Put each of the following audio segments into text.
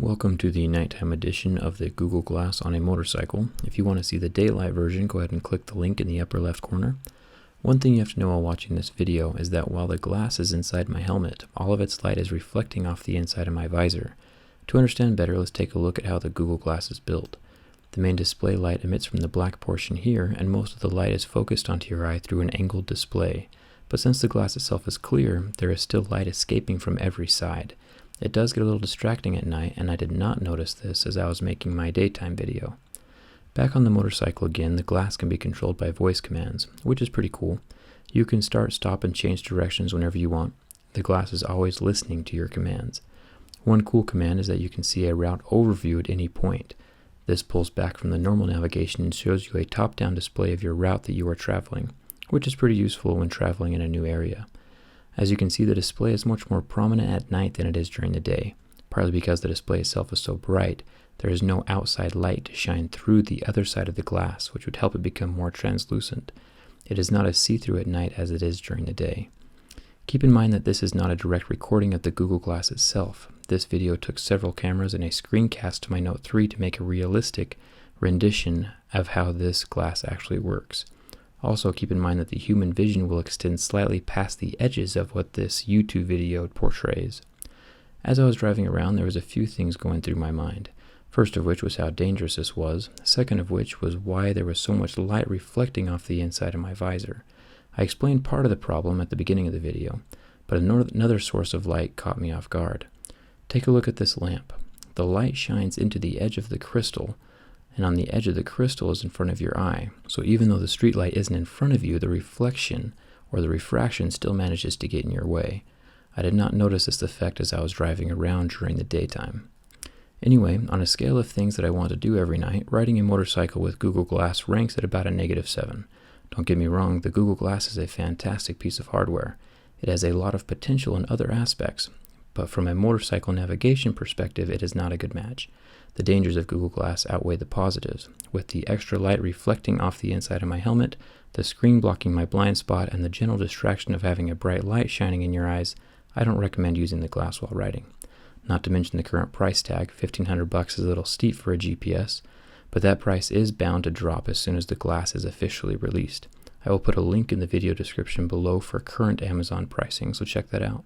Welcome to the nighttime edition of the Google Glass on a motorcycle. If you want to see the daylight version, go ahead and click the link in the upper left corner. One thing you have to know while watching this video is that while the glass is inside my helmet, all of its light is reflecting off the inside of my visor. To understand better, let's take a look at how the Google Glass is built. The main display light emits from the black portion here, and most of the light is focused onto your eye through an angled display. But since the glass itself is clear, there is still light escaping from every side. It does get a little distracting at night, and I did not notice this as I was making my daytime video. Back on the motorcycle again, the glass can be controlled by voice commands, which is pretty cool. You can start, stop, and change directions whenever you want. The glass is always listening to your commands. One cool command is that you can see a route overview at any point. This pulls back from the normal navigation and shows you a top-down display of your route that you are traveling, which is pretty useful when traveling in a new area. As you can see, the display is much more prominent at night than it is during the day. Partly because the display itself is so bright, there is no outside light to shine through the other side of the glass, which would help it become more translucent. It is not as see-through at night as it is during the day. Keep in mind that this is not a direct recording of the Google Glass itself. This video took several cameras and a screencast to my Note 3 to make a realistic rendition of how this glass actually works. Also, keep in mind that the human vision will extend slightly past the edges of what this YouTube video portrays. As I was driving around, there was a few things going through my mind. First of which was how dangerous this was. Second of which was why there was so much light reflecting off the inside of my visor. I explained part of the problem at the beginning of the video, but another source of light caught me off guard. Take a look at this lamp. The light shines into the edge of the crystal, and on the edge of the crystal is in front of your eye. So even though the street light isn't in front of you, the reflection or the refraction still manages to get in your way. I did not notice this effect as I was driving around during the daytime. Anyway, on a scale of things that I want to do every night, riding a motorcycle with Google Glass ranks at about a -7. Don't get me wrong, the Google Glass is a fantastic piece of hardware. It has a lot of potential in other aspects, but from a motorcycle navigation perspective, it is not a good match. The dangers of Google Glass outweigh the positives. With the extra light reflecting off the inside of my helmet, the screen blocking my blind spot, and the general distraction of having a bright light shining in your eyes, I don't recommend using the glass while riding. Not to mention the current price tag. $1,500 is a little steep for a GPS, but that price is bound to drop as soon as the glass is officially released. I will put a link in the video description below for current Amazon pricing, so check that out.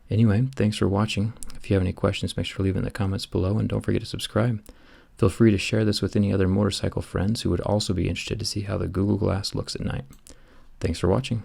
Anyway, thanks for watching. If you have any questions, make sure to leave it in the comments below, and don't forget to subscribe. Feel free to share this with any other motorcycle friends who would also be interested to see how the Google Glass looks at night. Thanks for watching.